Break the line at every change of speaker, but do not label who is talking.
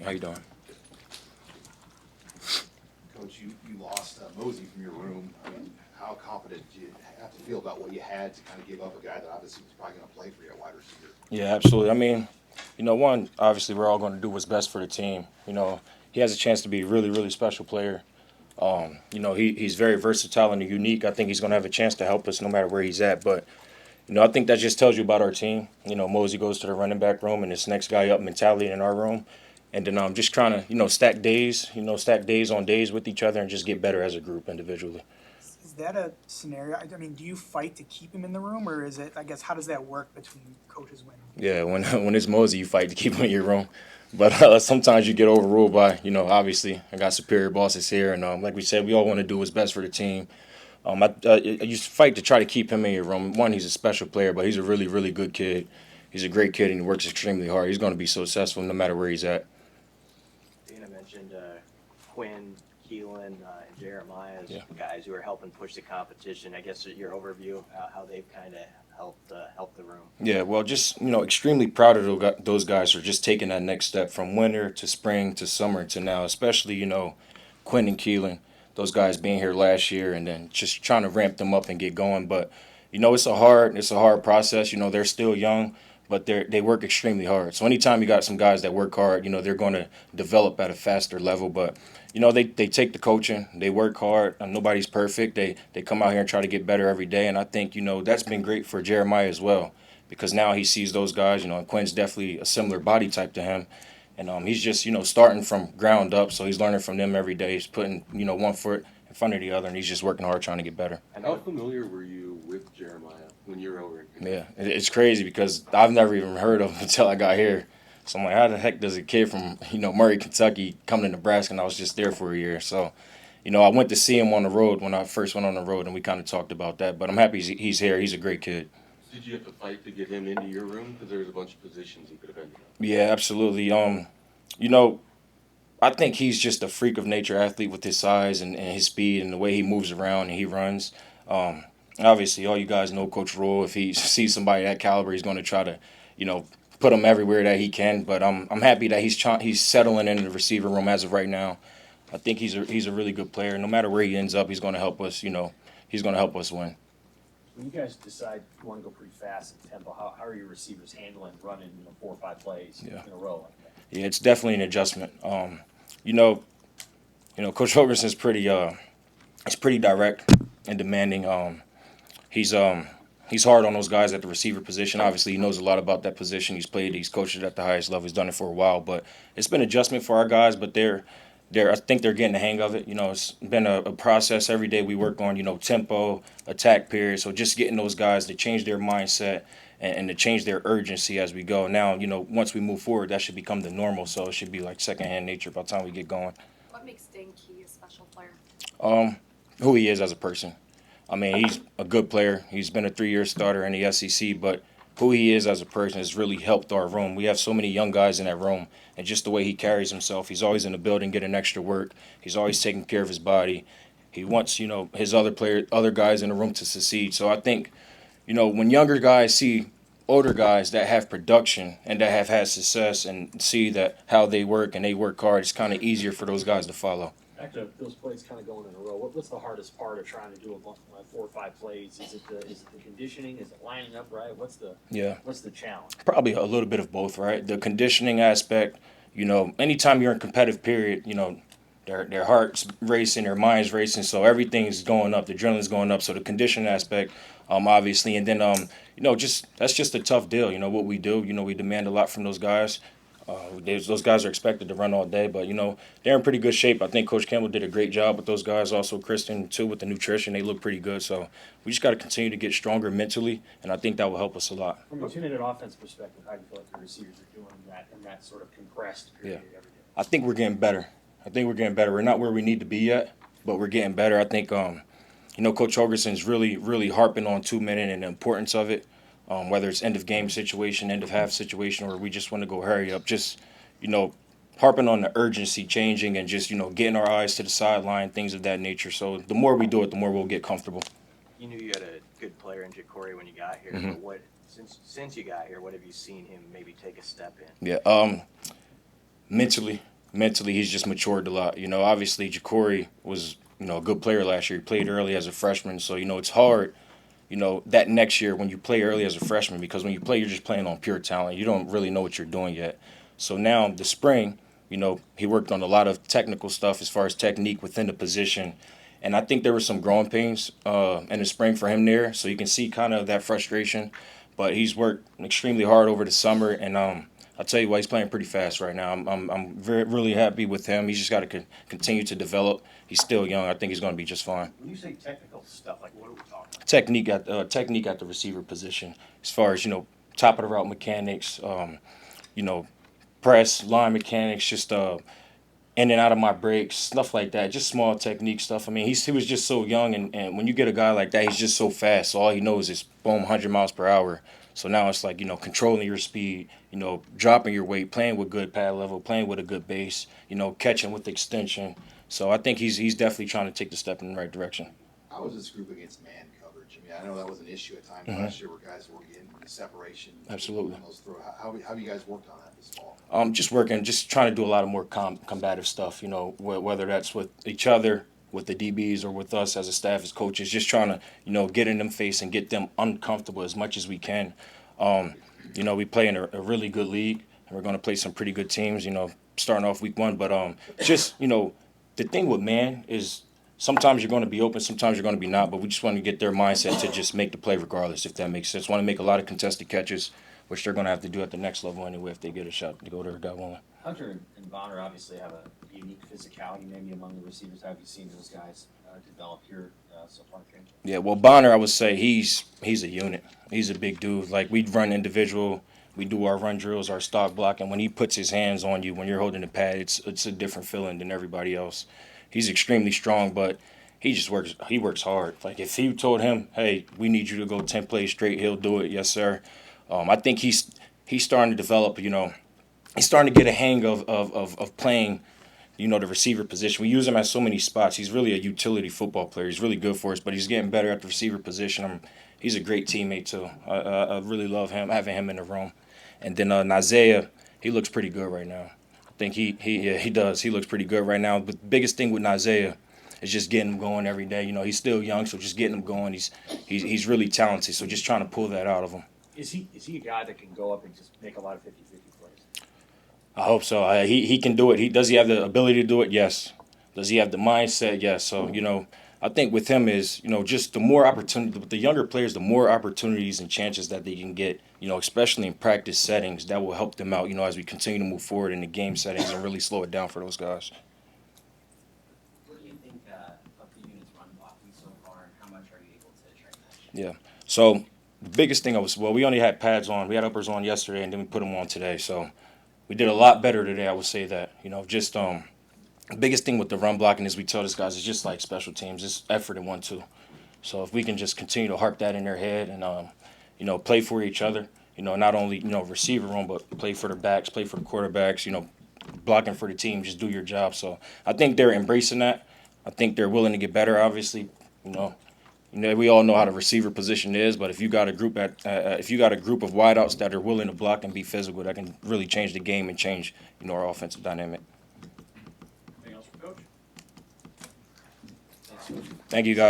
How you doing?
Coach, you lost Mosey from your room. I mean, how confident do you have to feel about what you had to kind of give up a guy that obviously was probably going to play for you at wide receiver?
Yeah, absolutely. I mean, one, obviously we're all going to do what's best for the team. He has a chance to be a really, really special player. He's very versatile and unique. I think he's going to have a chance to help us no matter where he's at. But, I think that just tells you about our team. Mosey goes to the running back room and this next guy up mentality in our room. And then I'm just trying to, stack days on days with each other and just get better as a group individually.
Is that a scenario? I mean, do you fight to keep him in the room, or is it? I guess how does that work between coaches when?
Yeah, when when it's Mosey, you fight to keep him in your room. But sometimes you get overruled by, obviously, I got superior bosses here. And like we said, we all want to do what's best for the team. I used to fight to try to keep him in your room. One, he's a special player, but he's a really, really good kid. He's a great kid and he works extremely hard. He's going to be successful no matter where he's at.
Dana mentioned Quinn, Keelan, and Jeremiah as
Yeah.
guys who are helping push the competition. I guess your overview of how they've kind of helped the room.
Yeah, well, just, extremely proud of those guys for just taking that next step from winter to spring to summer to now, especially, Quinn and Keelan, those guys being here last year and then just trying to ramp them up and get going. But, it's a hard process. They're still young, but they work extremely hard. So anytime you got some guys that work hard, they're going to develop at a faster level. But, they take the coaching, they work hard. Nobody's perfect. They come out here and try to get better every day. And I think, that's been great for Jeremiah as well because now he sees those guys, and Quinn's definitely a similar body type to him. And he's just, starting from ground up. So he's learning from them every day. He's putting, one foot in front of the other, and he's just working hard trying to get better.
How familiar were you with Jeremiah when you were over in Kentucky?
Yeah, it's crazy because I've never even heard of him until I got here. So I'm like, how the heck does a kid from, Murray, Kentucky come to Nebraska? And I was just there for a year. So, I went to see him on the road when I first went on the road, and we kind of talked about that. But I'm happy he's here. He's a great kid.
Did you have to fight to get him into your room? Because there was a bunch of positions he could have ended up.
Yeah, absolutely. I think he's just a freak of nature athlete with his size and his speed and the way he moves around and he runs. Obviously, all you guys know Coach Rule. If he sees somebody that caliber, he's going to try to, put him everywhere that he can. But I'm happy that he's settling in the receiver room as of right now. I think he's a really good player. No matter where he ends up, he's going to help us. He's going to help us win.
When you guys decide you want to go pretty fast in tempo, how are your receivers handling running 4 or 5 plays in a row like that?
Yeah, it's definitely an adjustment. Coach Hogerson's pretty direct and demanding. He's hard on those guys at the receiver position. Obviously, he knows a lot about that position. He's coached it at the highest level. He's done it for a while, but it's been adjustment for our guys. But I think they're getting the hang of it. It's been a process every day. We work on tempo, attack period. So just getting those guys to change their mindset and to change their urgency as we go. Now, once we move forward, that should become the normal. So it should be like secondhand nature by the time we get going.
What makes Dane Key a special player?
Who he is as a person. I mean, he's a good player. He's been a 3-year starter in the SEC, but who he is as a person has really helped our room. We have so many young guys in that room, and just the way he carries himself. He's always in the building getting extra work. He's always taking care of his body. He wants, his other guys in the room to succeed. So I think, when younger guys see older guys that have production and that have had success and see that how they work and they work hard, it's kind of easier for those guys to follow.
Back to those plays kind of going in a row. What's the hardest part of trying to do 4 or 5 plays? Is it the conditioning? Is it lining up right? What's the challenge?
Probably a little bit of both, right? The conditioning aspect, anytime you're in competitive period, their heart's racing, their mind's racing, so everything's going up, the adrenaline's going up. So the conditioning aspect, obviously, and then that's just a tough deal. What we do, we demand a lot from those guys. Those guys are expected to run all day, but they're in pretty good shape. I think Coach Campbell did a great job with those guys. Also, Kristen too with the nutrition, they look pretty good. So we just got to continue to get stronger mentally, and I think that will help us a lot.
From a 2-minute offense perspective, how do you feel like your receivers are doing in that sort of compressed period every day?
I think we're getting better. We're not where we need to be yet, but we're getting better. I think Coach Hogerson's really, really harping on 2-minute and the importance of it. Whether it's end of game situation, end of half situation, or we just want to go hurry up, just, harping on the urgency changing and just, getting our eyes to the sideline, things of that nature. So the more we do it, the more we'll get comfortable.
You knew you had a good player in Ja'Cory when you got here,
Mm-hmm.
but since you got here, what have you seen him maybe take a step in?
Yeah. mentally, he's just matured a lot. You know, obviously Ja'Cory was, you know, a good player last year. He played early as a freshman, so you know it's hard. You know, that next year when you play early as a freshman, because when you play, you're just playing on pure talent. You don't really know what you're doing yet. So now the spring, you know, he worked on a lot of technical stuff as far as technique within the position. And I think there were some growing pains in the spring for him there. So you can see kind of that frustration. But he's worked extremely hard over the summer. And I'll tell you what, he's playing pretty fast right now. I'm really happy with him. He's just got to continue to develop. He's still young. I think he's going to be just fine.
When you say technical stuff, like what are we talking about?
Technique at the receiver position, as far as, you know, top of the route mechanics, you know, press, line mechanics, just in and out of my breaks, stuff like that. Just small technique stuff. I mean, he was just so young, and when you get a guy like that, he's just so fast. So all he knows is boom, 100 miles per hour. So now it's like, you know, controlling your speed, you know, dropping your weight, playing with good pad level, playing with a good base, you know, catching with extension. So I think he's definitely trying to take the step in the right direction.
How was this group against man coverage? I mean, I know that was an issue at times
Mhm.
last year where guys were getting the separation.
Absolutely.
on those throws. How have you guys worked on that this fall?
Just trying to do a lot of more combative stuff, you know, whether that's with each other, with the DBs, or with us as a staff, as coaches, just trying to, you know, get in them face and get them uncomfortable as much as we can. You know, we play in a really good league, and we're going to play some pretty good teams, you know, starting off week 1. But just, you know, the thing with man is sometimes you're going to be open, sometimes you're going to be not, but we just want to get their mindset to just make the play regardless, if that makes sense. Want to make a lot of contested catches, which they're going to have to do at the next level anyway if they get a shot to go to God willing.
Hunter and Bonner obviously have a unique physicality maybe among the receivers. How have you seen those guys develop here so far in training?
Yeah, well, Bonner, I would say he's a unit. He's a big dude. Like, we run individual, we do our run drills, our stock block, and when he puts his hands on you, when you're holding the pad, it's a different feeling than everybody else. He's extremely strong, but he works hard. Like, if you told him, hey, we need you to go 10 plays straight, he'll do it. Yes, sir. I think he's starting to develop, you know, he's starting to get a hang of playing, you know, the receiver position. We use him at so many spots. He's really a utility football player. He's really good for us, but he's getting better at the receiver position. He's a great teammate, too. I really love having him in the room. And then Nazea, he looks pretty good right now. I think he does. He looks pretty good right now. But the biggest thing with Nazea is just getting him going every day. You know, he's still young, so just getting him going. He's really talented, so just trying to pull that out of him.
Is he a guy that can go up and just make a lot of 50-50 plays?
I hope so. He can do it. Does he have the ability to do it? Yes. Does he have the mindset? Yes. So, you know, I think with him is, you know, just the more opportunity, with the younger players, the more opportunities and chances that they can get, you know, especially in practice settings, that will help them out, you know, as we continue to move forward in the game settings and really slow it down for those guys.
What do you think of the unit's run blocking so far, and how much are you able to train that?
Yeah. So the biggest thing we only had pads on. We had uppers on yesterday, and then we put them on today. So we did a lot better today, I would say that. You know, just the biggest thing with the run blocking is we tell these guys it's just like special teams, it's effort in 1-2. So if we can just continue to harp that in their head and, you know, play for each other, you know, not only, you know, receiver room, but play for the backs, play for the quarterbacks, you know, blocking for the team, just do your job. So I think they're embracing that. I think they're willing to get better, obviously. You know, we all know how the receiver position is, but if you got a group of wideouts that are willing to block and be physical, that can really change the game and change, you know, our offensive dynamic.
Anything else from Coach?
Thank you, guys.